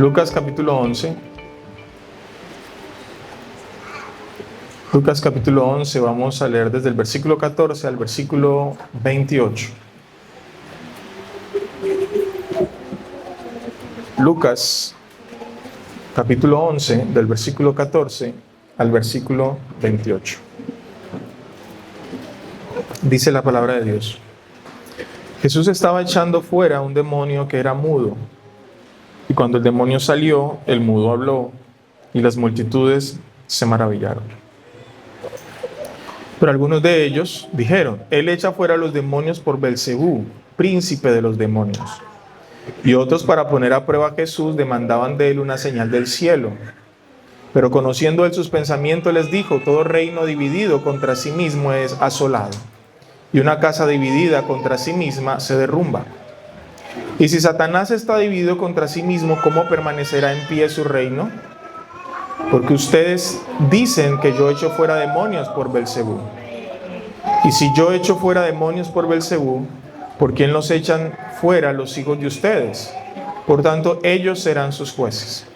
Lucas capítulo 11. Lucas capítulo 11, vamos a leer desde el versículo 14 al versículo 28. Lucas capítulo 11, del versículo 14 al versículo 28. Dice la palabra de Dios. Jesús estaba echando fuera un demonio que era mudo. Y cuando el demonio salió, el mudo habló, y las multitudes se maravillaron. Pero algunos de ellos dijeron: Él echa fuera los demonios por Belcebú, príncipe de los demonios. Y otros, para poner a prueba a Jesús, demandaban de él una señal del cielo. Pero conociendo él sus pensamientos, les dijo: todo reino dividido contra sí mismo es asolado, y una casa dividida contra sí misma se derrumba. Y si Satanás está dividido contra sí mismo, ¿cómo permanecerá en pie su reino? Porque ustedes dicen que yo echo fuera demonios por Belcebú. Y si yo echo fuera demonios por Belcebú, ¿por quién los echan fuera los hijos de ustedes? Por tanto, ellos serán sus jueces.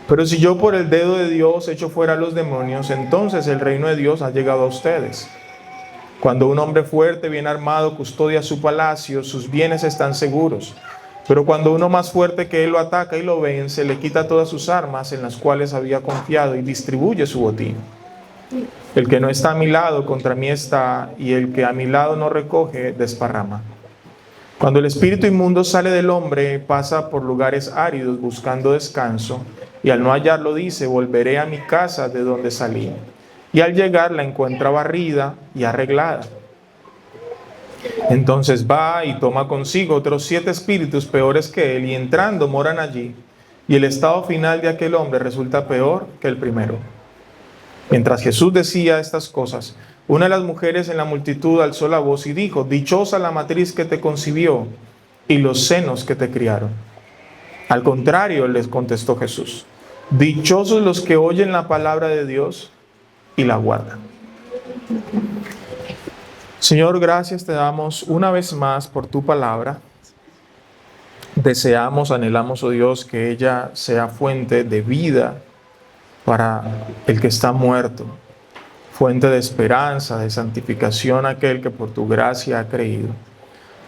Pero si yo por el dedo de Dios echo fuera los demonios, entonces el reino de Dios ha llegado a ustedes. Cuando un hombre fuerte, bien armado, custodia su palacio, sus bienes están seguros. Pero cuando uno más fuerte que él lo ataca y lo vence, le quita todas sus armas en las cuales había confiado y distribuye su botín. El que no está a mi lado, contra mí está, y el que a mi lado no recoge, desparrama. Cuando el espíritu inmundo sale del hombre, pasa por lugares áridos buscando descanso, y al no hallarlo dice: volveré a mi casa de donde salí. Y al llegar la encuentra barrida y arreglada. Entonces va y toma consigo otros 7 espíritus peores que él, y entrando moran allí. Y el estado final de aquel hombre resulta peor que el primero. Mientras Jesús decía estas cosas, una de las mujeres en la multitud alzó la voz y dijo: dichosa la matriz que te concibió y los senos que te criaron. Al contrario, les contestó Jesús: dichosos los que oyen la palabra de Dios y la guardan. Señor, gracias te damos una vez más por tu palabra. Deseamos, anhelamos, oh Dios, que ella sea fuente de vida para el que está muerto, fuente de esperanza, de santificación a aquel que por tu gracia ha creído.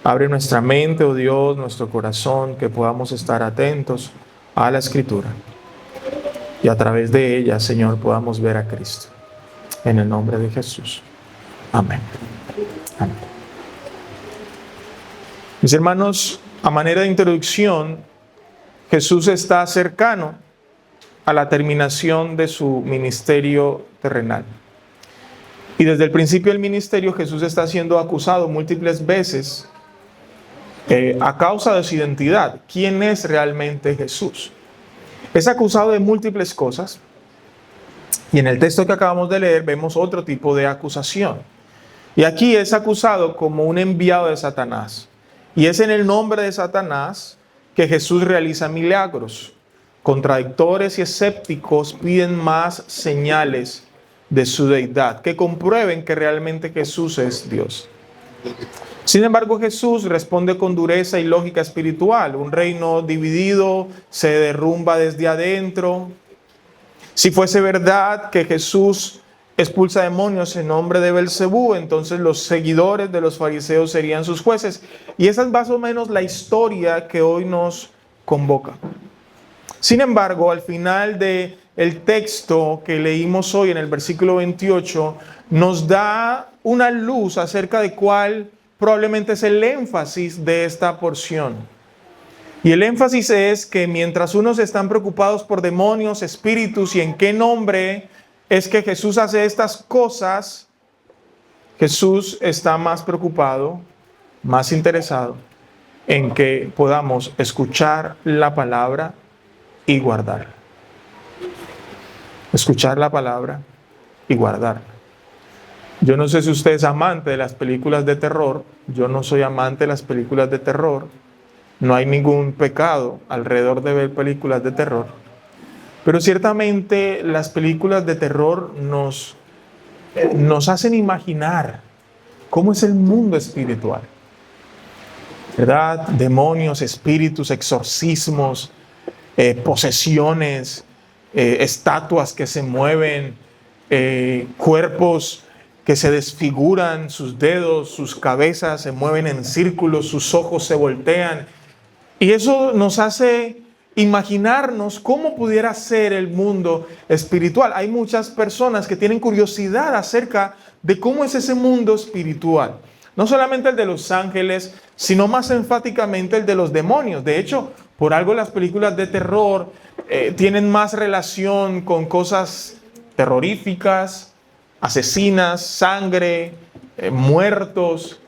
Abre nuestra mente, oh Dios, nuestro corazón, que podamos estar atentos a la Escritura y a través de ella, Señor, podamos ver a Cristo. En el nombre de Jesús. Amén. Amén. Mis hermanos, a manera de introducción, Jesús está cercano a la terminación de su ministerio terrenal. Y desde el principio del ministerio, Jesús está siendo acusado múltiples veces a causa de su identidad. ¿Quién es realmente Jesús? Es acusado de múltiples cosas. Y en el texto que acabamos de leer vemos otro tipo de acusación. Y aquí es acusado como un enviado de Satanás. Y es en el nombre de Satanás que Jesús realiza milagros. Contradictores y escépticos piden más señales de su deidad, que comprueben que realmente Jesús es Dios. Sin embargo, Jesús responde con dureza y lógica espiritual. Un reino dividido se derrumba desde adentro. Si fuese verdad que Jesús expulsa demonios en nombre de Belcebú, entonces los seguidores de los fariseos serían sus jueces. Y esa es más o menos la historia que hoy nos convoca. Sin embargo, al final del texto que leímos hoy en el versículo 28, nos da una luz acerca de cuál probablemente es el énfasis de esta porción. Y el énfasis es que mientras unos están preocupados por demonios, espíritus y en qué nombre es que Jesús hace estas cosas, Jesús está más preocupado, más interesado en que podamos escuchar la palabra y guardarla. Escuchar la palabra y guardarla. Yo no sé si usted es amante de las películas de terror. Yo no soy amante de las películas de terror. No hay ningún pecado alrededor de ver películas de terror. Pero ciertamente las películas de terror nos hacen imaginar cómo es el mundo espiritual. ¿Verdad? Demonios, espíritus, exorcismos. posesiones, estatuas que se mueven, cuerpos que se desfiguran, sus dedos, sus cabezas se mueven en círculos, sus ojos se voltean. Y eso nos hace imaginarnos cómo pudiera ser el mundo espiritual. Hay muchas personas que tienen curiosidad acerca de cómo es ese mundo espiritual. No solamente el de los ángeles, sino más enfáticamente el de los demonios. De hecho, por algo las películas de terror tienen más relación con cosas terroríficas, asesinas, sangre, muertos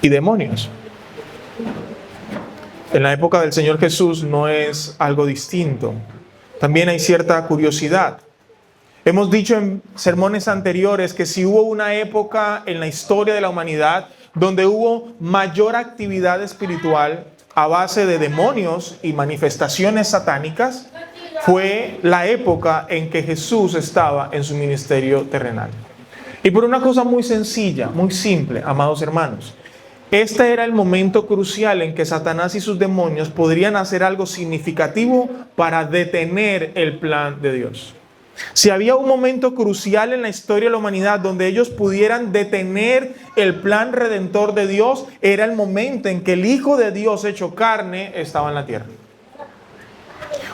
y demonios. En la época del Señor Jesús no es algo distinto. También hay cierta curiosidad. Hemos dicho en sermones anteriores que si hubo una época en la historia de la humanidad donde hubo mayor actividad espiritual a base de demonios y manifestaciones satánicas, fue la época en que Jesús estaba en su ministerio terrenal. Y por una cosa muy sencilla, muy simple, amados hermanos, este era el momento crucial en que Satanás y sus demonios podrían hacer algo significativo para detener el plan de Dios. Si había un momento crucial en la historia de la humanidad donde ellos pudieran detener el plan redentor de Dios, era el momento en que el Hijo de Dios hecho carne estaba en la tierra.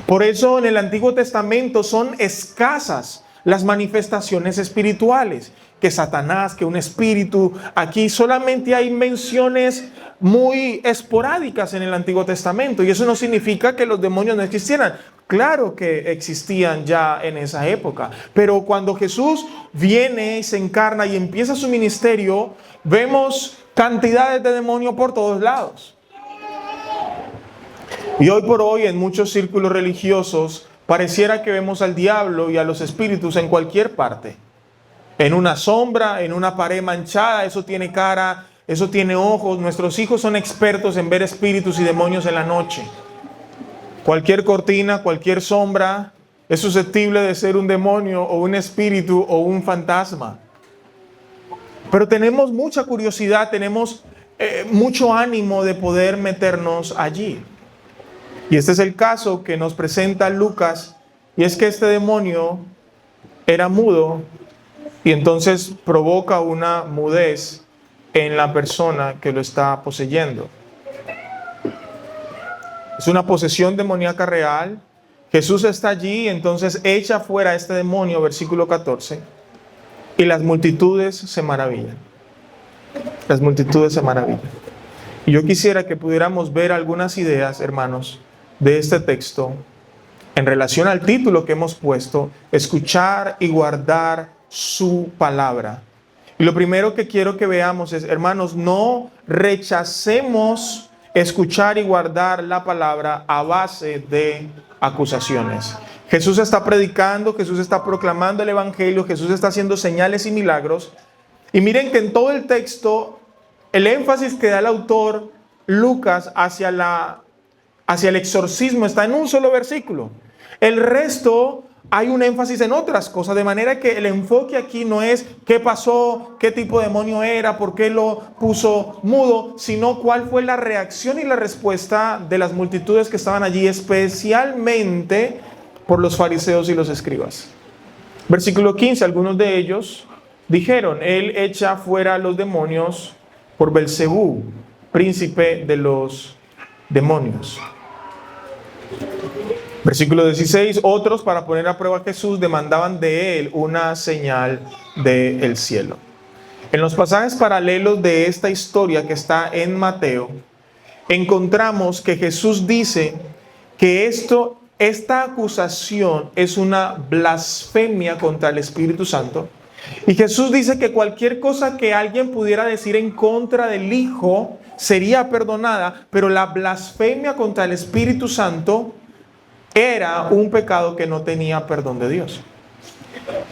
Por eso en el Antiguo Testamento son escasas las manifestaciones espirituales, que Satanás, que un espíritu. Aquí solamente hay menciones muy esporádicas en el Antiguo Testamento, y eso no significa que los demonios no existieran. Claro que existían ya en esa época, pero cuando Jesús viene y se encarna y empieza su ministerio, vemos cantidades de demonios por todos lados. Y hoy por hoy en muchos círculos religiosos pareciera que vemos al diablo y a los espíritus en cualquier parte. En una sombra, en una pared manchada, eso tiene cara, eso tiene ojos. Nuestros hijos son expertos en ver espíritus y demonios en la noche. Cualquier cortina, cualquier sombra es susceptible de ser un demonio o un espíritu o un fantasma. Pero tenemos mucha curiosidad, tenemos mucho ánimo de poder meternos allí. Y este es el caso que nos presenta Lucas, y es que este demonio era mudo y entonces provoca una mudez en la persona que lo está poseyendo. Es una posesión demoníaca real. Jesús está allí, entonces echa fuera a este demonio, versículo 14, y las multitudes se maravillan. Las multitudes se maravillan. Y yo quisiera que pudiéramos ver algunas ideas, hermanos, de este texto en relación al título que hemos puesto, escuchar y guardar su palabra. Y lo primero que quiero que veamos es, hermanos, no rechacemos escuchar y guardar la palabra a base de acusaciones. Jesús está predicando, Jesús está proclamando el evangelio, Jesús está haciendo señales y milagros. Y miren que en todo el texto, el énfasis que da el autor Lucas hacia el exorcismo está en un solo versículo. El resto hay un énfasis en otras cosas, de manera que el enfoque aquí no es qué pasó, qué tipo de demonio era, por qué lo puso mudo, sino cuál fue la reacción y la respuesta de las multitudes que estaban allí, especialmente por los fariseos y los escribas. Versículo 15, algunos de ellos dijeron, él echa fuera a los demonios por Belcebú, príncipe de los demonios. Versículo 16, otros para poner a prueba a Jesús demandaban de él una señal del cielo. En los pasajes paralelos de esta historia que está en Mateo, encontramos que Jesús dice que esta acusación es una blasfemia contra el Espíritu Santo. Y Jesús dice que cualquier cosa que alguien pudiera decir en contra del Hijo sería perdonada, pero la blasfemia contra el Espíritu Santo era un pecado que no tenía perdón de Dios.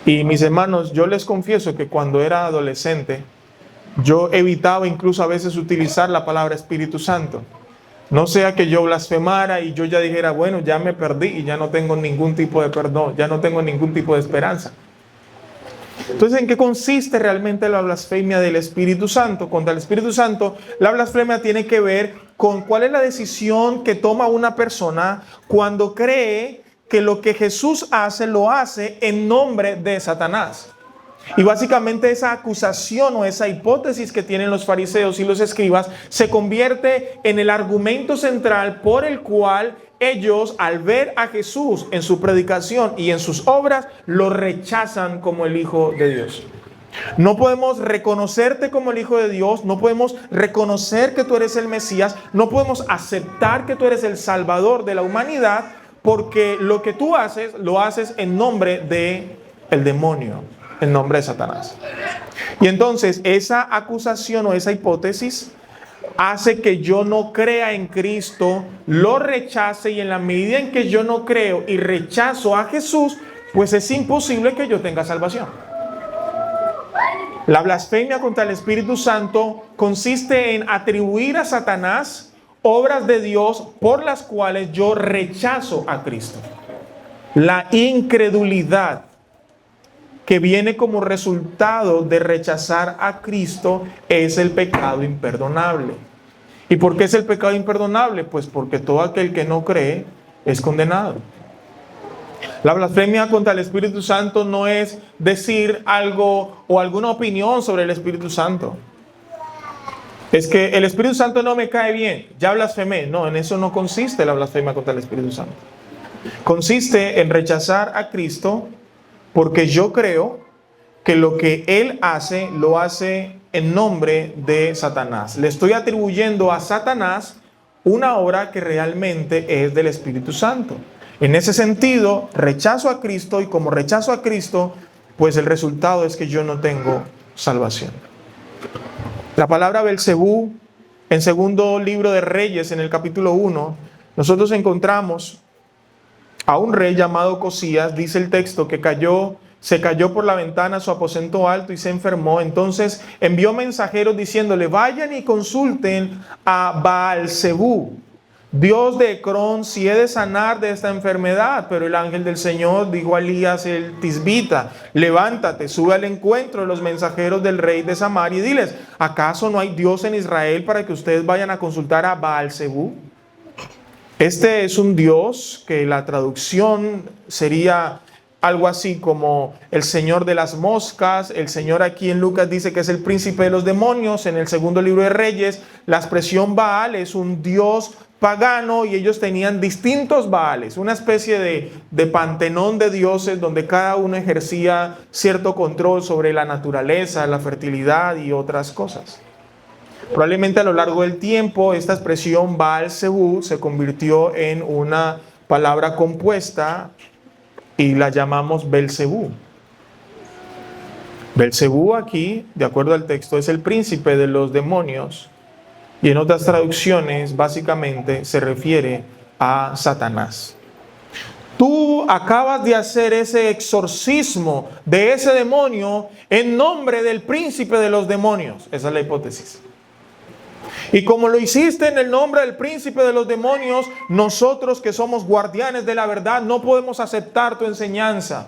Y mis hermanos, yo les confieso que cuando era adolescente, yo evitaba incluso a veces utilizar la palabra Espíritu Santo. No sea que yo blasfemara y yo ya dijera, bueno, ya me perdí y ya no tengo ningún tipo de perdón, ya no tengo ningún tipo de esperanza. Entonces, ¿en qué consiste realmente la blasfemia del Espíritu Santo? Contra el Espíritu Santo, la blasfemia tiene que ver con cuál es la decisión que toma una persona cuando cree que lo que Jesús hace, lo hace en nombre de Satanás. Y básicamente esa acusación o esa hipótesis que tienen los fariseos y los escribas se convierte en el argumento central por el cual ellos, al ver a Jesús en su predicación y en sus obras, lo rechazan como el Hijo de Dios. No podemos reconocerte como el Hijo de Dios, no podemos reconocer que tú eres el Mesías, no podemos aceptar que tú eres el Salvador de la humanidad, porque lo que tú haces, lo haces en nombre de el demonio, en nombre de Satanás. Y entonces esa acusación o esa hipótesis hace que yo no crea en Cristo, lo rechace, y en la medida en que yo no creo y rechazo a Jesús, pues es imposible que yo tenga salvación. La blasfemia contra el Espíritu Santo consiste en atribuir a Satanás obras de Dios por las cuales yo rechazo a Cristo. La incredulidad que viene como resultado de rechazar a Cristo es el pecado imperdonable. ¿Y por qué es el pecado imperdonable? Pues porque todo aquel que no cree es condenado. La blasfemia contra el Espíritu Santo no es decir algo o alguna opinión sobre el Espíritu Santo. Es que el Espíritu Santo no me cae bien, ya blasfemé. No, en eso no consiste la blasfemia contra el Espíritu Santo. Consiste en rechazar a Cristo porque yo creo que lo que Él hace, lo hace en nombre de Satanás. Le estoy atribuyendo a Satanás una obra que realmente es del Espíritu Santo. En ese sentido, rechazo a Cristo, y como rechazo a Cristo, pues el resultado es que yo no tengo salvación. La palabra Belcebú, en segundo libro de Reyes, en el capítulo 1, nosotros encontramos a un rey llamado Cosías. Dice el texto que se cayó por la ventana a su aposento alto y se enfermó. Entonces envió mensajeros diciéndole: vayan y consulten a Baal-Zebú, Dios de Ecrón, si he de sanar de esta enfermedad. Pero el ángel del Señor dijo a Elías el tisbita: levántate, sube al encuentro de los mensajeros del rey de Samaria y diles: ¿acaso no hay Dios en Israel para que ustedes vayan a consultar a Baal-Zebú? Este es un Dios que la traducción sería algo así como el Señor de las moscas. El Señor aquí en Lucas dice que es el príncipe de los demonios. En el segundo libro de Reyes, la expresión Baal es un dios pagano, y ellos tenían distintos Baales, una especie de panteón de dioses donde cada uno ejercía cierto control sobre la naturaleza, la fertilidad y otras cosas. Probablemente a lo largo del tiempo esta expresión Baal-Zebú se convirtió en una palabra compuesta y la llamamos Belcebú. Belcebú aquí, de acuerdo al texto, es el príncipe de los demonios, y en otras traducciones básicamente se refiere a Satanás. Tú acabas de hacer ese exorcismo de ese demonio en nombre del príncipe de los demonios. Esa es la hipótesis. Y como lo hiciste en el nombre del príncipe de los demonios, nosotros que somos guardianes de la verdad no podemos aceptar tu enseñanza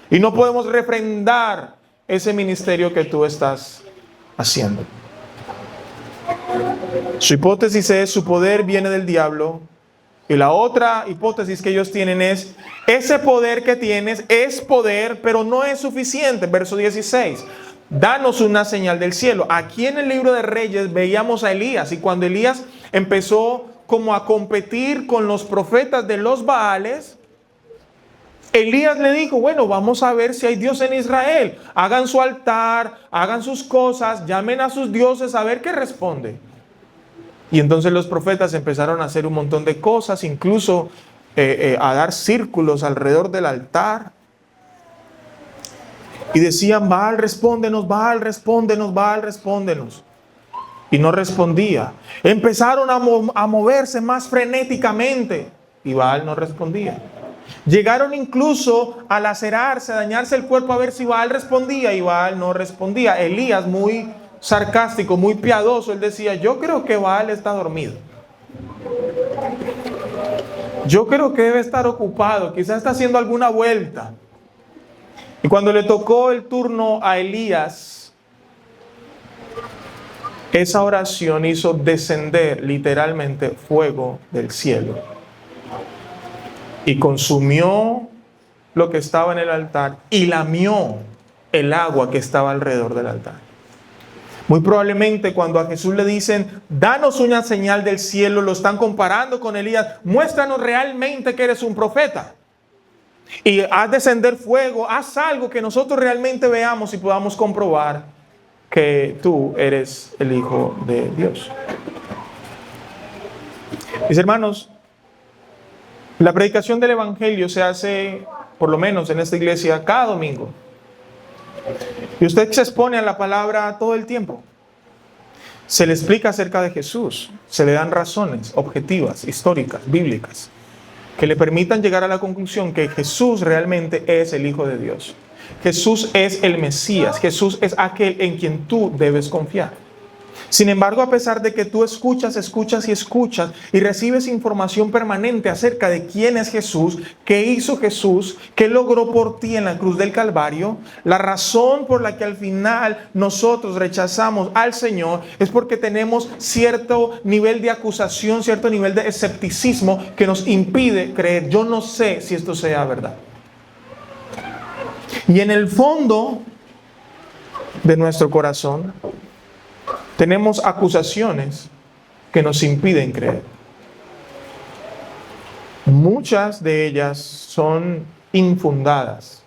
y no podemos refrendar ese ministerio que tú estás haciendo. Su hipótesis es: su poder viene del diablo. Y la otra hipótesis que ellos tienen es: ese poder que tienes es poder, pero no es suficiente. Verso 16. Danos una señal del cielo. Aquí en el libro de Reyes veíamos a Elías, y cuando Elías empezó como a competir con los profetas de los Baales, Elías le dijo: bueno, vamos a ver si hay Dios en Israel. Hagan su altar, hagan sus cosas, llamen a sus dioses a ver qué responde. Y entonces los profetas empezaron a hacer un montón de cosas, incluso a dar círculos alrededor del altar. Y decían: Baal, respóndenos, Baal, respóndenos, Baal, respóndenos. Y no respondía. Empezaron a moverse más frenéticamente y Baal no respondía. Llegaron incluso a lacerarse, a dañarse el cuerpo a ver si Baal respondía, y Baal no respondía. Elías, muy sarcástico, muy piadoso, él decía: yo creo que Baal está dormido. Yo creo que debe estar ocupado, quizás está haciendo alguna vuelta. Y cuando le tocó el turno a Elías, esa oración hizo descender literalmente fuego del cielo y consumió lo que estaba en el altar y lamió el agua que estaba alrededor del altar. Muy probablemente cuando a Jesús le dicen, danos una señal del cielo, lo están comparando con Elías, muéstranos realmente que eres un profeta. Y haz descender fuego, haz algo que nosotros realmente veamos y podamos comprobar que tú eres el Hijo de Dios. Mis hermanos, la predicación del Evangelio se hace, por lo menos en esta iglesia, cada domingo. Y usted se expone a la palabra todo el tiempo. Se le explica acerca de Jesús, se le dan razones objetivas, históricas, bíblicas, que le permitan llegar a la conclusión que Jesús realmente es el Hijo de Dios. Jesús es el Mesías, Jesús es aquel en quien tú debes confiar. Sin embargo, a pesar de que tú escuchas y recibes información permanente acerca de quién es Jesús, qué hizo Jesús, qué logró por ti en la cruz del Calvario, la razón por la que al final nosotros rechazamos al Señor es porque tenemos cierto nivel de acusación, cierto nivel de escepticismo que nos impide creer. Yo no sé si esto sea verdad. Y en el fondo de nuestro corazón tenemos acusaciones que nos impiden creer. Muchas de ellas son infundadas,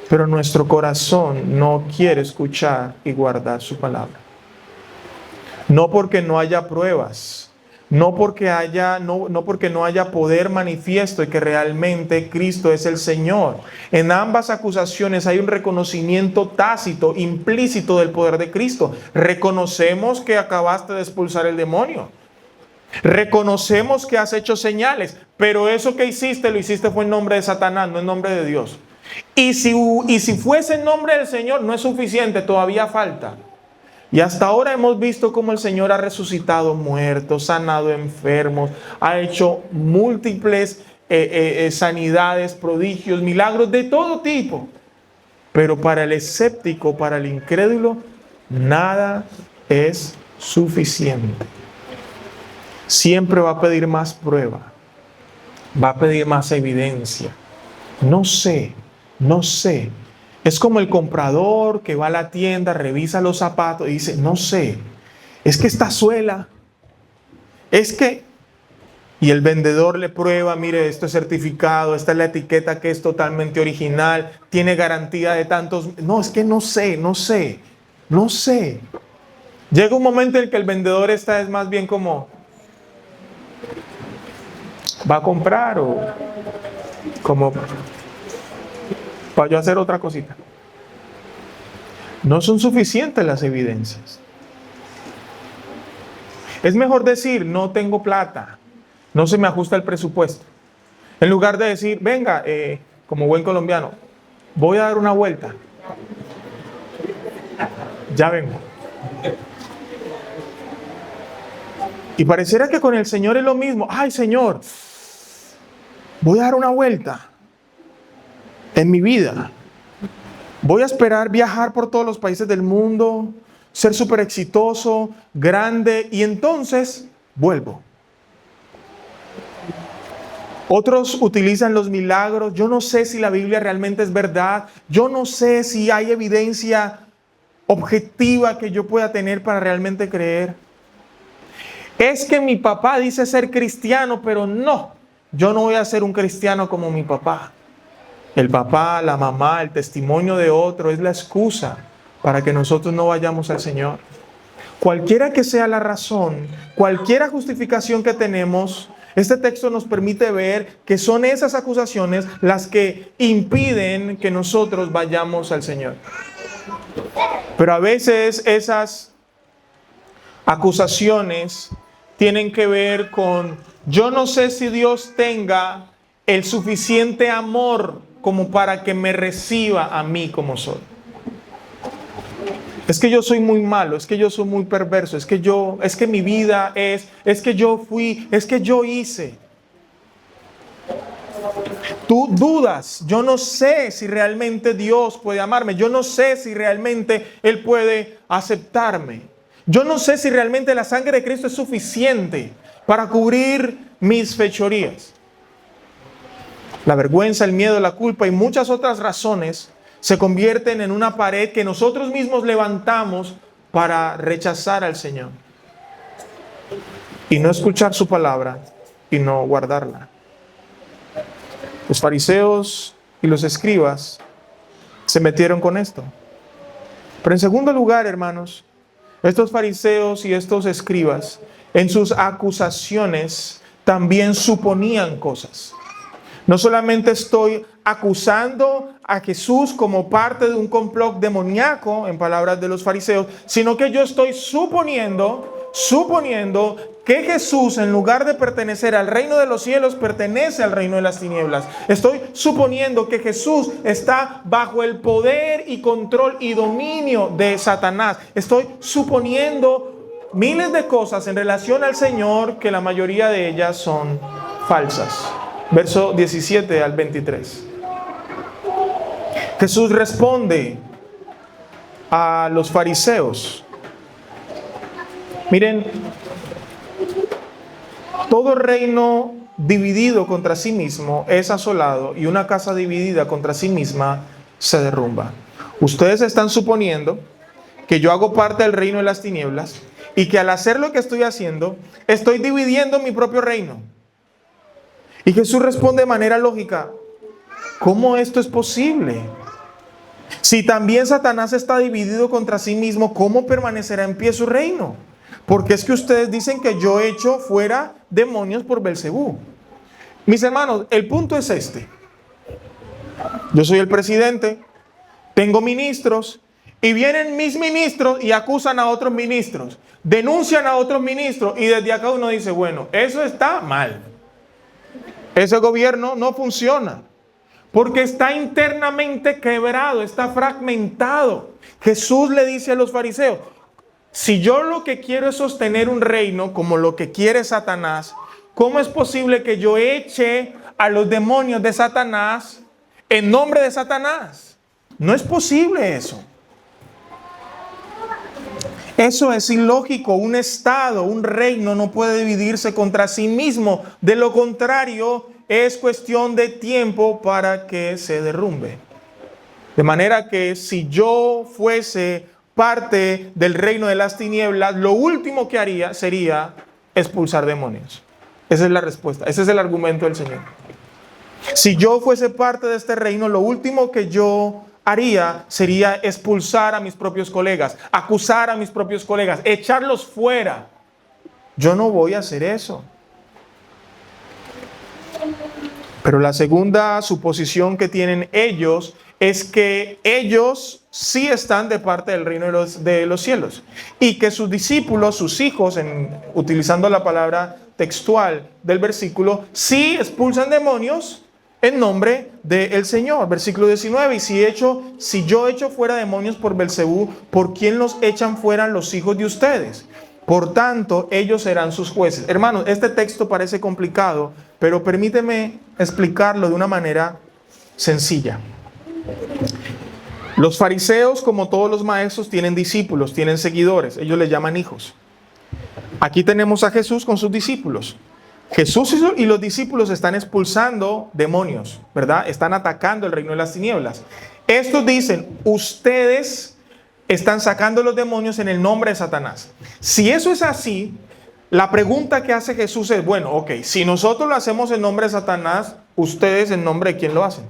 pero nuestro corazón no quiere escuchar y guardar su palabra. No porque no haya pruebas, no porque no haya poder manifiesto y que realmente Cristo es el Señor. En ambas acusaciones hay un reconocimiento tácito, implícito del poder de Cristo. Reconocemos que acabaste de expulsar el demonio. Reconocemos que has hecho señales, pero eso que hiciste, lo hiciste fue en nombre de Satanás, no en nombre de Dios. Y si fuese en nombre del Señor, no es suficiente, todavía falta. Y hasta ahora hemos visto cómo el Señor ha resucitado muertos, sanado enfermos, ha hecho múltiples sanidades, prodigios, milagros de todo tipo. Pero para el escéptico, para el incrédulo, nada es suficiente. Siempre va a pedir más prueba, va a pedir más evidencia. No sé. Es como el comprador que va a la tienda, revisa los zapatos y dice, no sé, es que esta suela, y el vendedor le prueba, mire, esto es certificado, esta es la etiqueta que es totalmente original, tiene garantía de tantos, no, es que no sé. Llega un momento en el que el vendedor es más bien como, ¿va a comprar o como para yo hacer otra cosita? No son suficientes las evidencias. Es mejor decir, no tengo plata, no se me ajusta el presupuesto. En lugar de decir, venga, como buen colombiano, voy a dar una vuelta. Ya vengo. Y pareciera que con el Señor es lo mismo. Ay, Señor, voy a dar una vuelta en mi vida. Voy a esperar viajar por todos los países del mundo, ser súper exitoso, grande, y entonces vuelvo. Otros utilizan los milagros. Yo no sé si la Biblia realmente es verdad. Yo no sé si hay evidencia objetiva que yo pueda tener para realmente creer. Es que mi papá dice ser cristiano, pero no. Yo no voy a ser un cristiano como mi papá. El papá, la mamá, el testimonio de otro es la excusa para que nosotros no vayamos al Señor. Cualquiera que sea la razón, cualquiera justificación que tenemos, este texto nos permite ver que son esas acusaciones las que impiden que nosotros vayamos al Señor. Pero a veces esas acusaciones tienen que ver con, yo no sé si Dios tenga el suficiente amor como para que me reciba a mí como soy. Es que yo soy muy malo, es que yo soy muy perverso, es que mi vida es que yo fui, es que yo hice. Tú dudas, yo no sé si realmente Dios puede amarme, yo no sé si realmente Él puede aceptarme. Yo no sé si realmente la sangre de Cristo es suficiente para cubrir mis fechorías. La vergüenza, el miedo, la culpa y muchas otras razones se convierten en una pared que nosotros mismos levantamos para rechazar al Señor y no escuchar su palabra y no guardarla. Los fariseos y los escribas se metieron con esto. Pero en segundo lugar, hermanos, estos fariseos y estos escribas en sus acusaciones también suponían cosas. No solamente estoy acusando a Jesús como parte de un complot demoníaco, en palabras de los fariseos, sino que yo estoy suponiendo que Jesús, en lugar de pertenecer al reino de los cielos, pertenece al reino de las tinieblas. Estoy suponiendo que Jesús está bajo el poder y control y dominio de Satanás. Estoy suponiendo miles de cosas en relación al Señor, que la mayoría de ellas son falsas. Verso 17 al 23. Jesús responde a los fariseos. Miren, todo reino dividido contra sí mismo es asolado y una casa dividida contra sí misma se derrumba. Ustedes están suponiendo que yo hago parte del reino de las tinieblas y que al hacer lo que estoy haciendo, estoy dividiendo mi propio reino. Y Jesús responde de manera lógica: ¿cómo esto es posible? Si también Satanás está dividido contra sí mismo, ¿cómo permanecerá en pie su reino? Porque es que ustedes dicen que yo echo fuera demonios por Belcebú. Mis hermanos, el punto es este. Yo soy el presidente, tengo ministros, y vienen mis ministros y acusan a otros ministros, denuncian a otros ministros, y desde acá uno dice, bueno, eso está mal. Ese gobierno no funciona porque está internamente quebrado, está fragmentado. Jesús le dice a los fariseos: si yo lo que quiero es sostener un reino como lo que quiere Satanás, ¿cómo es posible que yo eche a los demonios de Satanás en nombre de Satanás? No es posible eso. Eso es ilógico. Un estado, un reino no puede dividirse contra sí mismo. De lo contrario, es cuestión de tiempo para que se derrumbe. De manera que si yo fuese parte del reino de las tinieblas, lo último que haría sería expulsar demonios. Esa es la respuesta. Ese es el argumento del Señor. Si yo fuese parte de este reino, lo último que yo haría sería expulsar a mis propios colegas, acusar a mis propios colegas, echarlos fuera. Yo no voy a hacer eso. Pero la segunda suposición que tienen ellos es que ellos sí están de parte del reino de los cielos y que sus discípulos, sus hijos, utilizando la palabra textual del versículo, sí expulsan demonios en nombre del Señor. Versículo 19, y si yo echo fuera demonios por Belcebú, ¿por quién los echan fuera los hijos de ustedes? Por tanto, ellos serán sus jueces. Hermanos, este texto parece complicado, pero permíteme explicarlo de una manera sencilla. Los fariseos, como todos los maestros, tienen discípulos, tienen seguidores. Ellos les llaman hijos. Aquí tenemos a Jesús con sus discípulos. Jesús y los discípulos están expulsando demonios, ¿verdad? Están atacando el reino de las tinieblas. Estos dicen, ustedes están sacando los demonios en el nombre de Satanás. Si eso es así, la pregunta que hace Jesús es, bueno, ok, si nosotros lo hacemos en nombre de Satanás, ¿ustedes en nombre de quién lo hacen?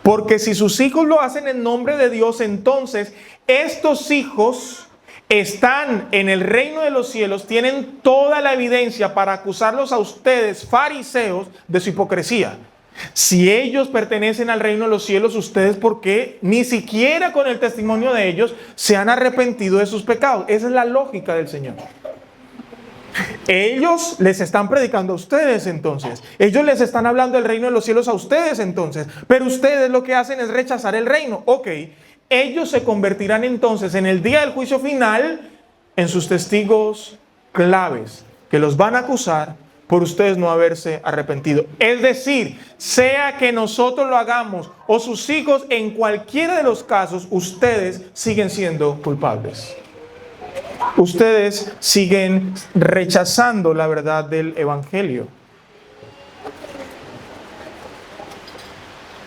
Porque si sus hijos lo hacen en nombre de Dios, entonces estos hijos están en el reino de los cielos, tienen toda la evidencia para acusarlos a ustedes, fariseos, de su hipocresía. Si ellos pertenecen al reino de los cielos, ustedes, ¿por qué ni siquiera con el testimonio de ellos se han arrepentido de sus pecados? Esa es la lógica del Señor. Ellos les están predicando a ustedes entonces. Ellos les están hablando del reino de los cielos a ustedes entonces. Pero ustedes lo que hacen es rechazar el reino. Ok, ellos se convertirán entonces en el día del juicio final en sus testigos claves que los van a acusar por ustedes no haberse arrepentido. Es decir, sea que nosotros lo hagamos o sus hijos, en cualquiera de los casos, ustedes siguen siendo culpables. ustedes siguen rechazando la verdad del Evangelio.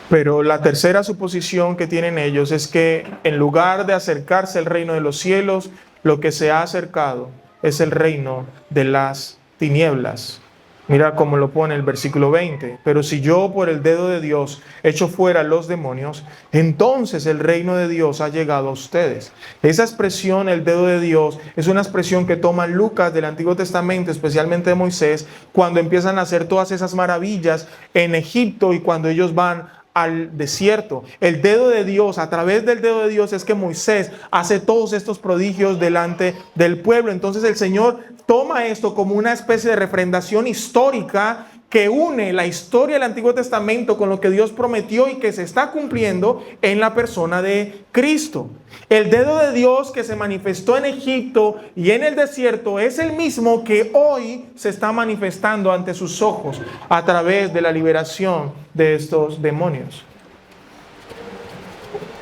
Pero la tercera suposición que tienen ellos es que en lugar de acercarse al reino de los cielos, lo que se ha acercado es el reino de las tinieblas. Mira cómo lo pone el versículo 20. Pero si yo por el dedo de Dios echo fuera los demonios, entonces el reino de Dios ha llegado a ustedes. Esa expresión, el dedo de Dios, es una expresión que toma Lucas del Antiguo Testamento, especialmente de Moisés, cuando empiezan a hacer todas esas maravillas en Egipto y cuando ellos van al desierto. El dedo de Dios, a través del dedo de Dios es que Moisés hace todos estos prodigios delante del pueblo. Entonces el Señor toma esto como una especie de refrendación histórica que une la historia del Antiguo Testamento con lo que Dios prometió y que se está cumpliendo en la persona de Cristo. El dedo de Dios que se manifestó en Egipto y en el desierto es el mismo que hoy se está manifestando ante sus ojos a través de la liberación de estos demonios.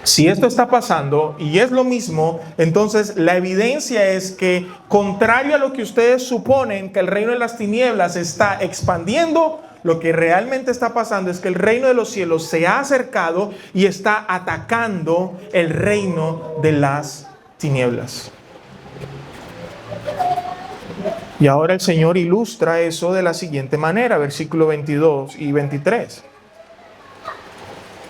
Si esto está pasando y es lo mismo, entonces la evidencia es que, contrario a lo que ustedes suponen, que el reino de las tinieblas está expandiendo, lo que realmente está pasando es que el reino de los cielos se ha acercado y está atacando el reino de las tinieblas. Y ahora el Señor ilustra eso de la siguiente manera, versículo 22 y 23.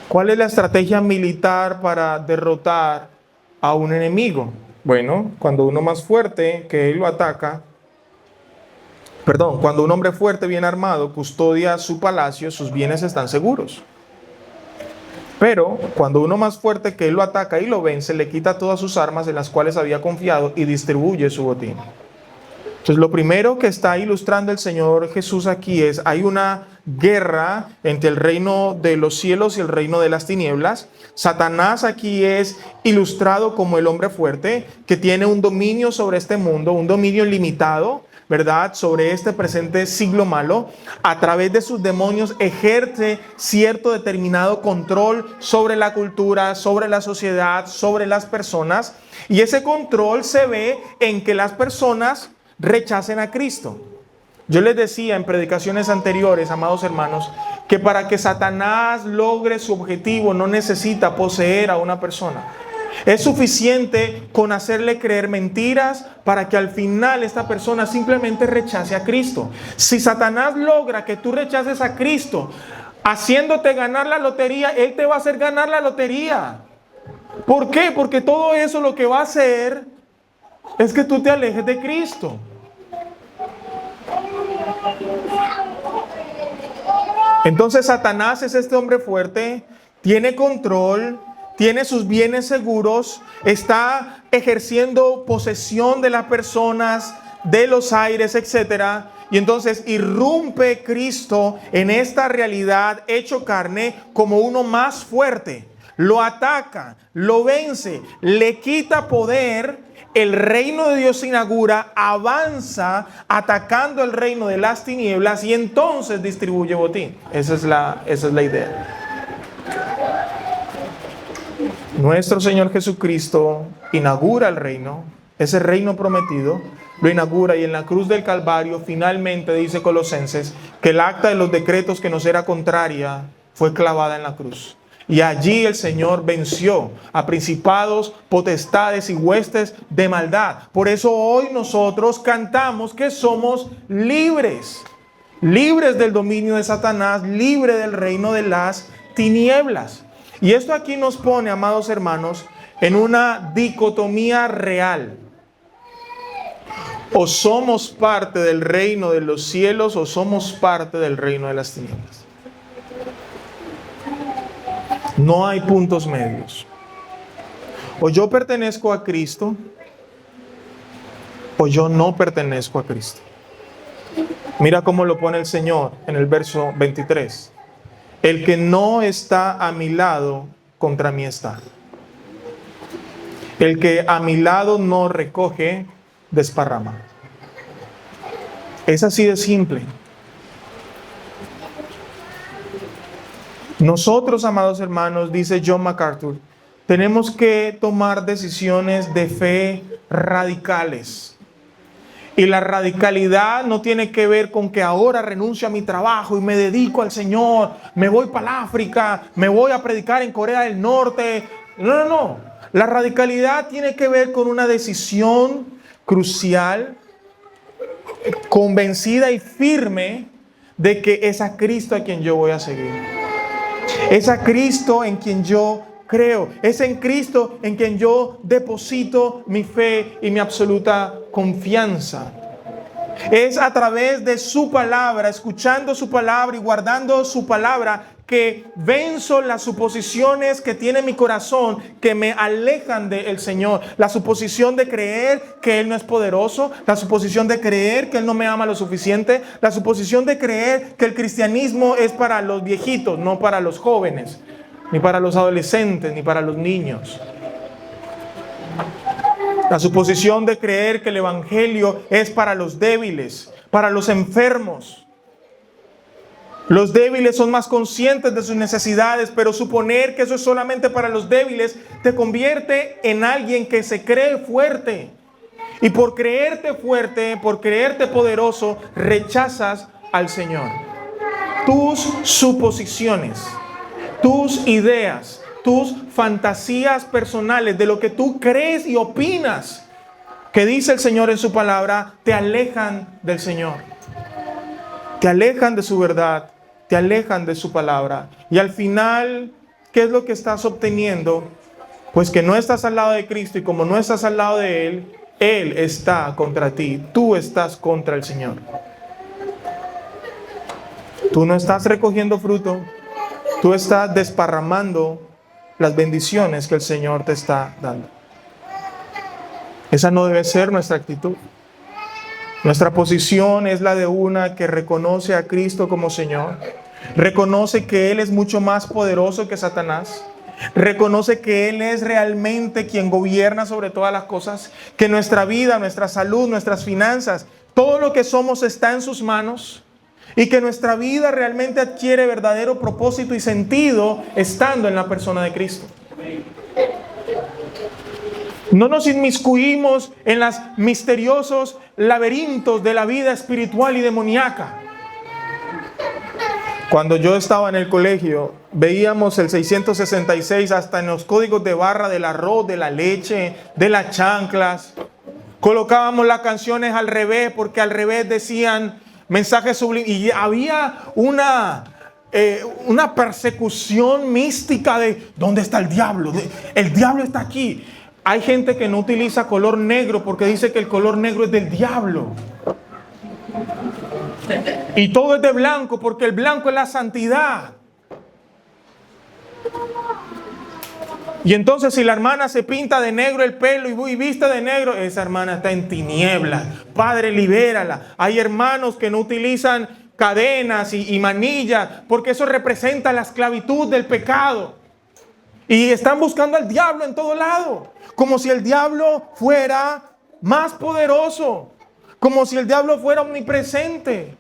¿Cuál es la estrategia militar para derrotar a un enemigo? Bueno, cuando uno más fuerte que él lo ataca, cuando un hombre fuerte, bien armado, custodia su palacio, sus bienes están seguros. Pero cuando uno más fuerte que él lo ataca y lo vence, le quita todas sus armas en las cuales había confiado y distribuye su botín. Entonces, lo primero que está ilustrando el Señor Jesús aquí es, hay una guerra entre el reino de los cielos y el reino de las tinieblas. Satanás aquí es ilustrado como el hombre fuerte que tiene un dominio sobre este mundo, un dominio limitado, ¿verdad?, sobre este presente siglo malo. A través de sus demonios ejerce cierto determinado control sobre la cultura, sobre la sociedad, sobre las personas. Y ese control se ve en que las personas rechacen a Cristo. Yo les decía en predicaciones anteriores, amados hermanos, que para que Satanás logre su objetivo no necesita poseer a una persona. Es suficiente con hacerle creer mentiras para que al final esta persona simplemente rechace a Cristo. Si Satanás logra que tú rechaces a Cristo haciéndote ganar la lotería, él te va a hacer ganar la lotería. ¿Por qué? Porque todo eso lo que va a hacer es que tú te alejes de Cristo. Entonces Satanás es este hombre fuerte, tiene control, tiene sus bienes seguros, está ejerciendo posesión de las personas, de los aires, etc. Y entonces irrumpe Cristo en esta realidad hecho carne como uno más fuerte. Lo ataca, lo vence, le quita poder. El reino de Dios se inaugura, avanza atacando el reino de las tinieblas y entonces distribuye botín. Esa es la idea. Nuestro Señor Jesucristo inaugura el reino, ese reino prometido, lo inaugura y en la cruz del Calvario finalmente dice Colosenses que el acta de los decretos que nos era contraria fue clavada en la cruz. Y allí el Señor venció a principados, potestades y huestes de maldad. Por eso hoy nosotros cantamos que somos libres. Libres del dominio de Satanás, libres del reino de las tinieblas. Y esto aquí nos pone, amados hermanos, en una dicotomía real. O somos parte del reino de los cielos o somos parte del reino de las tinieblas. No hay puntos medios. O yo pertenezco a Cristo o yo no pertenezco a Cristo. Mira cómo lo pone el Señor en el verso 23. El que no está a mi lado, contra mí está. El que a mi lado no recoge, desparrama. Es así de simple. Nosotros, amados hermanos, dice John MacArthur, tenemos que tomar decisiones de fe radicales. Y la radicalidad no tiene que ver con que ahora renuncio a mi trabajo y me dedico al Señor, me voy para el África, me voy a predicar en Corea del Norte. No. La radicalidad tiene que ver con una decisión crucial, convencida y firme de que es a Cristo a quien yo voy a seguir. Es a Cristo en quien yo creo. Es en Cristo en quien yo deposito mi fe y mi absoluta confianza. Es a través de su palabra, escuchando su palabra y guardando su palabra, que venzo las suposiciones que tiene mi corazón, que me alejan del Señor. La suposición de creer que Él no es poderoso, la suposición de creer que Él no me ama lo suficiente, la suposición de creer que el cristianismo es para los viejitos, no para los jóvenes, ni para los adolescentes, ni para los niños. La suposición de creer que el evangelio es para los débiles, para los enfermos. Los débiles son más conscientes de sus necesidades, pero suponer que eso es solamente para los débiles te convierte en alguien que se cree fuerte. Y por creerte fuerte, por creerte poderoso, rechazas al Señor. Tus suposiciones, tus ideas, tus fantasías personales de lo que tú crees y opinas que dice el Señor en su palabra, te alejan del Señor. Te alejan de su verdad, te alejan de su palabra. Y al final, ¿qué es lo que estás obteniendo? Pues que no estás al lado de Cristo, y como no estás al lado de Él, Él está contra ti. Tú estás contra el Señor. Tú no estás recogiendo fruto. Tú estás desparramando las bendiciones que el Señor te está dando. Esa no debe ser nuestra actitud. Nuestra posición es la de una que reconoce a Cristo como Señor. Reconoce que Él es mucho más poderoso que Satanás. Reconoce que Él es realmente quien gobierna sobre todas las cosas. Que nuestra vida, nuestra salud, nuestras finanzas, todo lo que somos está en sus manos. Y que nuestra vida realmente adquiere verdadero propósito y sentido estando en la persona de Cristo. No nos inmiscuimos en los misteriosos laberintos de la vida espiritual y demoníaca. Cuando yo estaba en el colegio, veíamos el 666 hasta en los códigos de barra del arroz, de la leche, de las chanclas. Colocábamos las canciones al revés, porque al revés decían mensajes sublimes. Y había una persecución mística de ¿dónde está el diablo? El diablo está aquí. Hay gente que no utiliza color negro porque dice que el color negro es del diablo. Y todo es de blanco porque el blanco es la santidad. Y entonces si la hermana se pinta de negro el pelo y viste de negro, esa hermana está en tinieblas. Padre, libérala. Hay hermanos que no utilizan cadenas y manillas porque eso representa la esclavitud del pecado. Y están buscando al diablo en todo lado. Como si el diablo fuera más poderoso. Como si el diablo fuera omnipresente.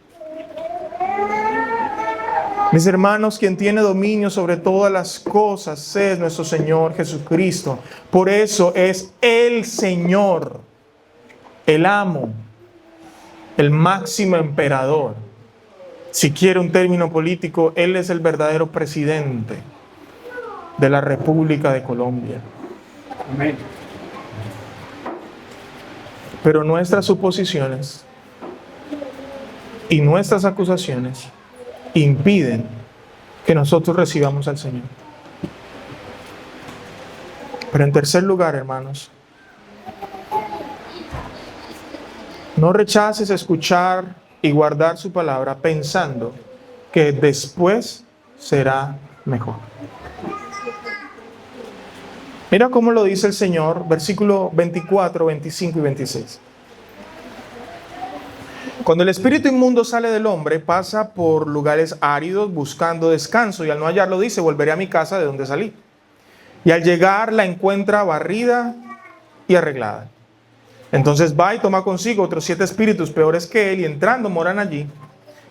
Mis hermanos, quien tiene dominio sobre todas las cosas es nuestro Señor Jesucristo. Por eso es el Señor, el amo, el máximo emperador. Si quiere un término político, Él es el verdadero presidente de la República de Colombia. Amén. Pero nuestras suposiciones y nuestras acusaciones impiden que nosotros recibamos al Señor. Pero en tercer lugar, hermanos, no rechaces escuchar y guardar su palabra pensando que después será mejor. Mira cómo lo dice el Señor, versículo 24, 25 y 26. Cuando el espíritu inmundo sale del hombre, pasa por lugares áridos buscando descanso, y al no hallarlo dice, volveré a mi casa de donde salí. Y al llegar la encuentra barrida y arreglada. Entonces va y toma consigo otros 7 espíritus peores que él, y entrando moran allí.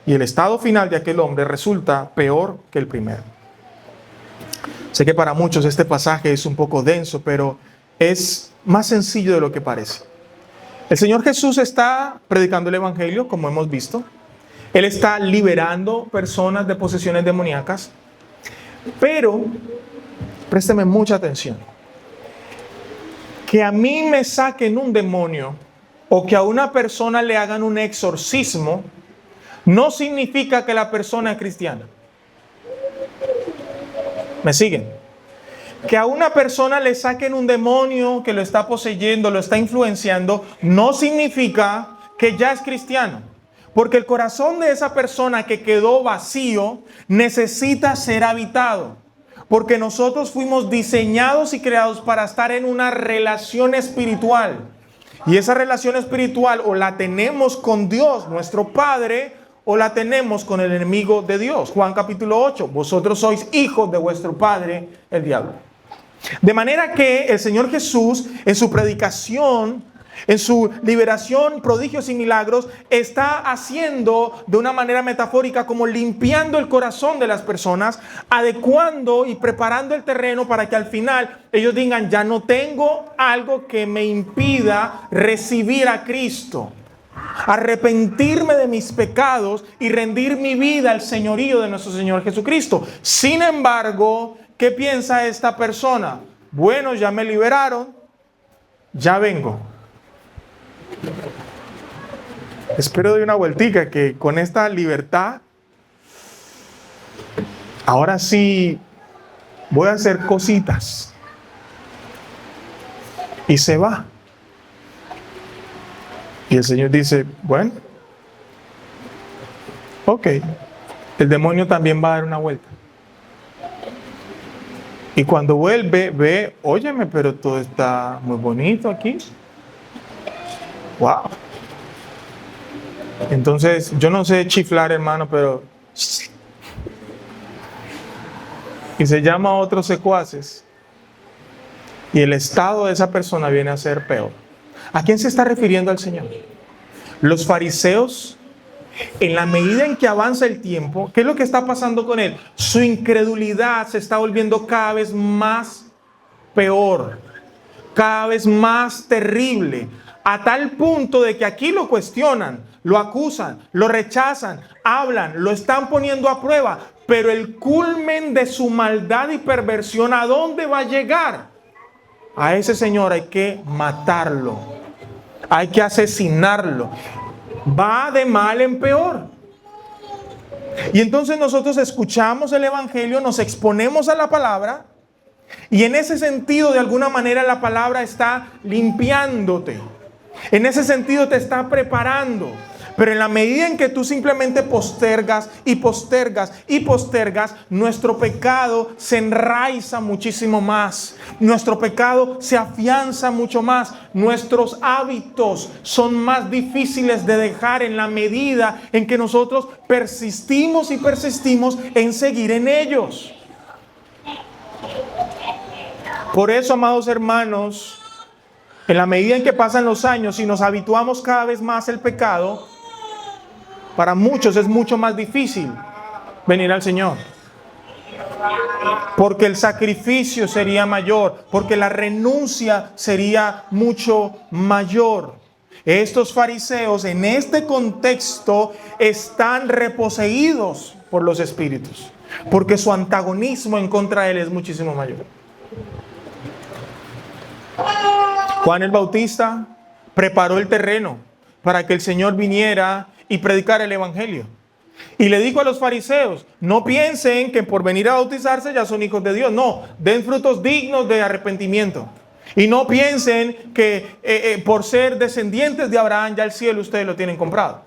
Y el estado final de aquel hombre resulta peor que el primero. Sé que para muchos este pasaje es un poco denso, pero es más sencillo de lo que parece. El Señor Jesús está predicando el Evangelio, como hemos visto. Él está liberando personas de posesiones demoníacas. Pero, présteme mucha atención. Que a mí me saquen un demonio o que a una persona le hagan un exorcismo no significa que la persona es cristiana. ¿Me siguen? Que a una persona le saquen un demonio que lo está poseyendo, lo está influenciando, no significa que ya es cristiano. Porque el corazón de esa persona que quedó vacío necesita ser habitado. Porque nosotros fuimos diseñados y creados para estar en una relación espiritual. Y esa relación espiritual o la tenemos con Dios, nuestro Padre, o la tenemos con el enemigo de Dios. Juan capítulo 8, vosotros sois hijos de vuestro padre, el diablo. De manera que el Señor Jesús, en su predicación, en su liberación, prodigios y milagros, está haciendo de una manera metafórica como limpiando el corazón de las personas, adecuando y preparando el terreno para que al final ellos digan, ya no tengo algo que me impida recibir a Cristo, arrepentirme de mis pecados y rendir mi vida al señorío de nuestro Señor Jesucristo. Sin embargo, ¿qué piensa esta persona? Bueno, ya me liberaron, ya vengo. Espero de una vueltica que con esta libertad, ahora sí voy a hacer cositas. Y se va. Y el Señor dice, bueno, ok, el demonio también va a dar una vuelta. Y cuando vuelve, ve, óyeme, pero todo está muy bonito aquí. Wow. Entonces, yo no sé chiflar, hermano, pero... Y se llama a otros secuaces. Y el estado de esa persona viene a ser peor. ¿A quién se está refiriendo al Señor? Los fariseos, en la medida en que avanza el tiempo, ¿qué es lo que está pasando con él? Su incredulidad se está volviendo cada vez más peor, cada vez más terrible, a tal punto de que aquí lo cuestionan, lo acusan, lo rechazan, hablan, lo están poniendo a prueba, pero el culmen de su maldad y perversión, ¿a dónde va a llegar? A ese señor hay que matarlo, hay que asesinarlo. Va de mal en peor. Y entonces nosotros escuchamos el Evangelio, nos exponemos a la palabra, y en ese sentido, de alguna manera, la palabra está limpiándote. En ese sentido te está preparando. Pero en la medida en que tú simplemente postergas y postergas y postergas, nuestro pecado se enraiza muchísimo más. Nuestro pecado se afianza mucho más. Nuestros hábitos son más difíciles de dejar en la medida en que nosotros persistimos y persistimos en seguir en ellos. Por eso, amados hermanos, en la medida en que pasan los años y nos habituamos cada vez más al pecado, para muchos es mucho más difícil venir al Señor. Porque el sacrificio sería mayor, porque la renuncia sería mucho mayor. Estos fariseos en este contexto están reposeídos por los espíritus, porque su antagonismo en contra de él es muchísimo mayor. Juan el Bautista preparó el terreno para que el Señor viniera y predicar el Evangelio. Y le dijo a los fariseos, no piensen que por venir a bautizarse ya son hijos de Dios. No, den frutos dignos de arrepentimiento. Y no piensen que por ser descendientes de Abraham ya el cielo ustedes lo tienen comprado.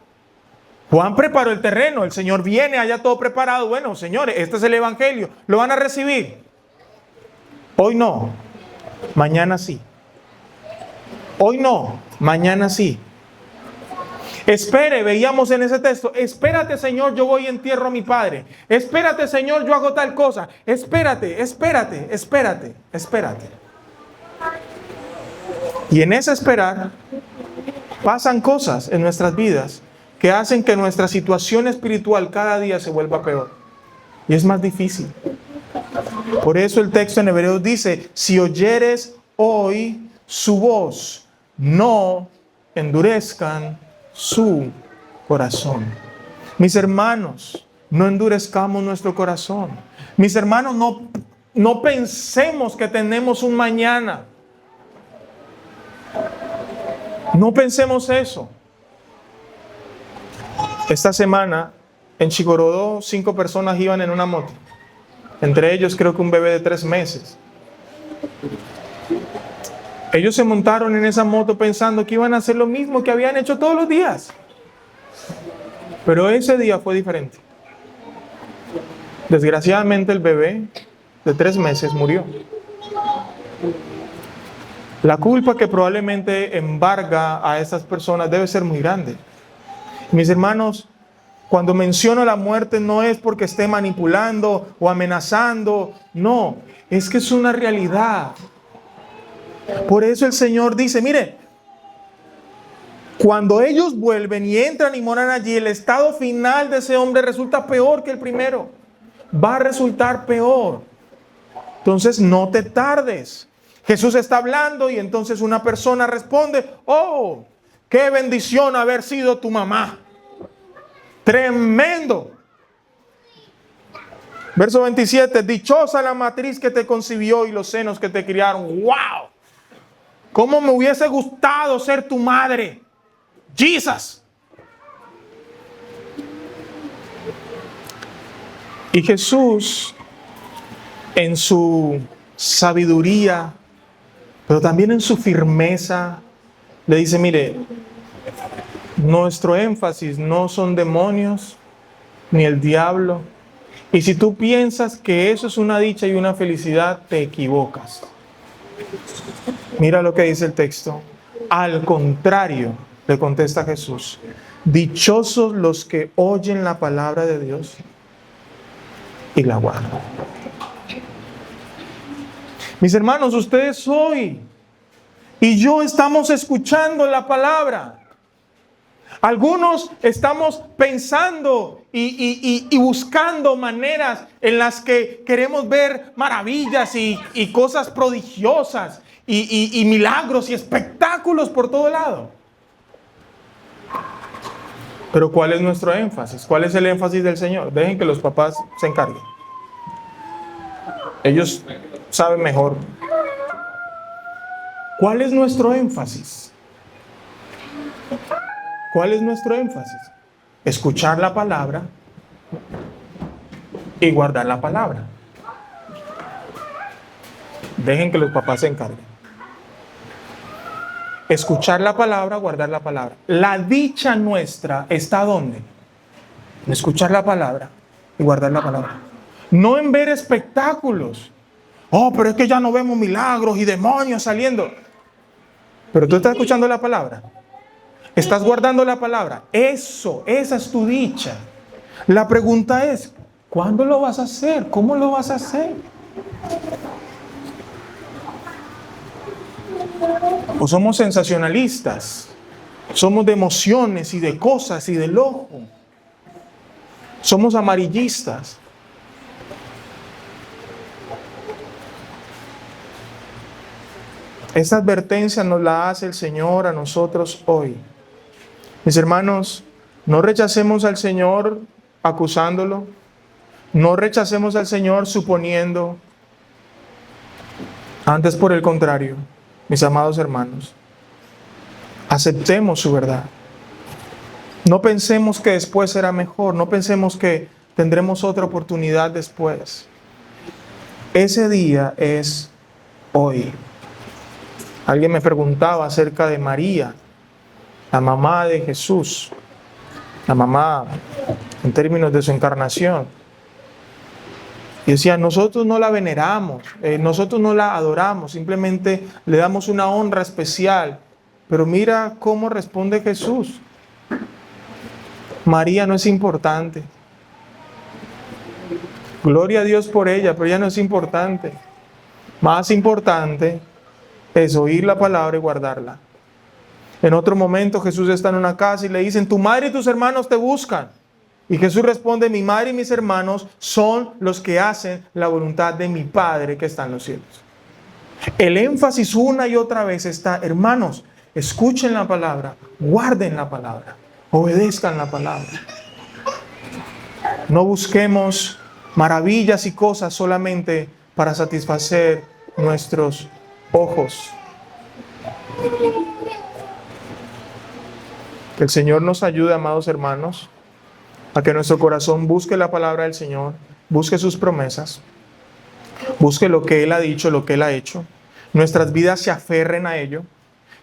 Juan preparó el terreno, el Señor viene allá todo preparado. Bueno, señores, este es el Evangelio, ¿lo van a recibir? Hoy no, mañana sí. Hoy no, mañana sí. Espere, veíamos en ese texto, espérate Señor, yo voy y entierro a mi padre. Espérate Señor, yo hago tal cosa. Espérate, espérate, espérate, espérate. Y en ese esperar pasan cosas en nuestras vidas que hacen que nuestra situación espiritual cada día se vuelva peor. Y es más difícil. Por eso el texto en Hebreos dice, si oyeres hoy su voz, no endurezcan su corazón. Mis hermanos, no endurezcamos nuestro corazón. Mis hermanos, no pensemos que tenemos un mañana. No pensemos eso. Esta semana en Chigorodó 5 personas iban en una moto. Entre ellos creo que un bebé de 3 meses. Ellos se montaron en esa moto pensando que iban a hacer lo mismo que habían hecho todos los días. Pero ese día fue diferente. Desgraciadamente el bebé de 3 meses murió. La culpa que probablemente embarga a estas personas debe ser muy grande. Mis hermanos, cuando menciono la muerte no es porque esté manipulando o amenazando, no, es que es una realidad. Por eso el Señor dice, mire, cuando ellos vuelven y entran y moran allí, el estado final de ese hombre resulta peor que el primero. Va a resultar peor. Entonces no te tardes. Jesús está hablando y entonces una persona responde, oh, qué bendición haber sido tu mamá. Tremendo. Verso 27, dichosa la matriz que te concibió y los senos que te criaron. ¡Wow! ¿Cómo me hubiese gustado ser tu madre? ¡Jesus! Y Jesús, en su sabiduría, pero también en su firmeza, le dice, mire, nuestro énfasis no son demonios ni el diablo. Y si tú piensas que eso es una dicha y una felicidad, te equivocas. Mira lo que dice el texto. Al contrario, le contesta Jesús, dichosos los que oyen la palabra de Dios y la guardan. Mis hermanos, ustedes hoy y yo estamos escuchando la palabra. Algunos estamos pensando y buscando maneras en las que queremos ver maravillas y cosas prodigiosas y milagros y espectáculos por todo lado. Pero ¿cuál es nuestro énfasis? ¿Cuál es el énfasis del Señor? Dejen que los papás se encarguen. Ellos saben mejor. ¿Cuál es nuestro énfasis? ¿Cuál es nuestro énfasis? Escuchar la palabra y guardar la palabra. Dejen que los papás se encarguen. Escuchar la palabra, guardar la palabra. La dicha nuestra está ¿dónde? En escuchar la palabra y guardar la palabra. No en ver espectáculos. Oh, pero es que ya no vemos milagros y demonios saliendo. Pero tú estás escuchando la palabra. Estás guardando la palabra. Esa es tu dicha. La pregunta es, ¿cuándo lo vas a hacer? ¿Cómo lo vas a hacer? ¿O somos sensacionalistas? Somos de emociones y de cosas y del ojo. Somos amarillistas. Esta advertencia nos la hace el Señor a nosotros hoy. Mis hermanos, no rechacemos al Señor acusándolo. No rechacemos al Señor suponiendo. Antes, por el contrario, mis amados hermanos, aceptemos su verdad. No pensemos que después será mejor. No pensemos que tendremos otra oportunidad después. Ese día es hoy. Alguien me preguntaba acerca de María, la mamá de Jesús, la mamá en términos de su encarnación. Y decía, nosotros no la veneramos, nosotros no la adoramos, simplemente le damos una honra especial. Pero mira cómo responde Jesús. María no es importante. Gloria a Dios por ella, pero ella no es importante. Más importante es oír la palabra y guardarla. En otro momento Jesús está en una casa y le dicen, tu madre y tus hermanos te buscan. Y Jesús responde, mi madre y mis hermanos son los que hacen la voluntad de mi Padre que está en los cielos. El énfasis una y otra vez está, hermanos, escuchen la palabra, guarden la palabra, obedezcan la palabra. No busquemos maravillas y cosas solamente para satisfacer nuestros ojos. Que el Señor nos ayude, amados hermanos, a que nuestro corazón busque la palabra del Señor, busque sus promesas, busque lo que Él ha dicho, lo que Él ha hecho. Nuestras vidas se aferren a ello.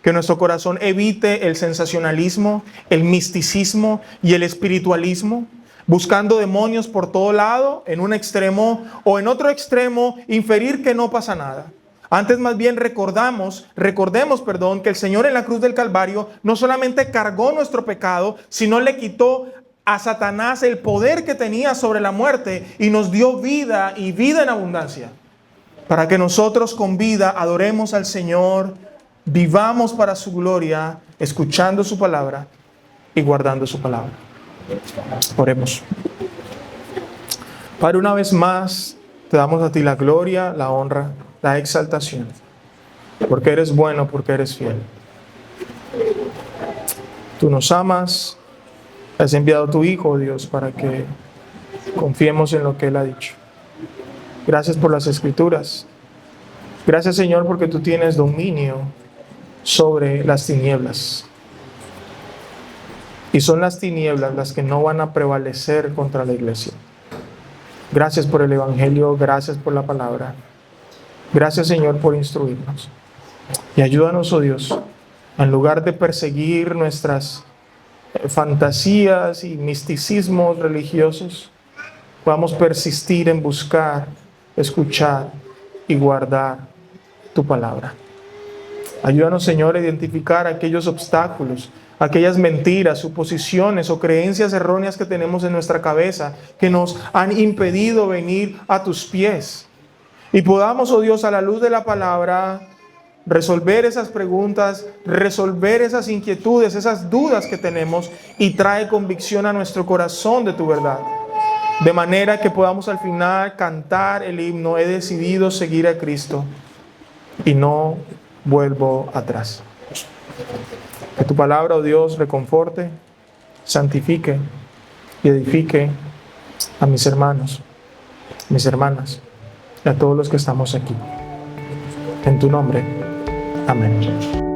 Que nuestro corazón evite el sensacionalismo, el misticismo y el espiritualismo, buscando demonios por todo lado, en un extremo o en otro extremo, inferir que no pasa nada. Antes más bien recordemos, que el Señor en la cruz del Calvario no solamente cargó nuestro pecado, sino le quitó a Satanás el poder que tenía sobre la muerte y nos dio vida y vida en abundancia. Para que nosotros con vida adoremos al Señor, vivamos para su gloria, escuchando su palabra y guardando su palabra. Oremos. Padre, una vez más te damos a ti la gloria, la honra, la exaltación, porque eres bueno, porque eres fiel. Tú nos amas, has enviado a tu Hijo, Dios, para que confiemos en lo que Él ha dicho. Gracias por las Escrituras. Gracias, Señor, porque tú tienes dominio sobre las tinieblas. Y son las tinieblas las que no van a prevalecer contra la iglesia. Gracias por el Evangelio, gracias por la palabra. Gracias, Señor, por instruirnos. Y ayúdanos, oh Dios, en lugar de perseguir nuestras fantasías y misticismos religiosos, podamos persistir en buscar, escuchar y guardar tu palabra. Ayúdanos, Señor, a identificar aquellos obstáculos, aquellas mentiras, suposiciones o creencias erróneas que tenemos en nuestra cabeza que nos han impedido venir a tus pies. Y podamos, oh Dios, a la luz de la palabra, resolver esas preguntas, resolver esas inquietudes, esas dudas que tenemos y trae convicción a nuestro corazón de tu verdad. De manera que podamos al final cantar el himno, he decidido seguir a Cristo y no vuelvo atrás. Que tu palabra, oh Dios, reconforte, santifique y edifique a mis hermanos, mis hermanas y a todos los que estamos aquí. En tu nombre. Amén.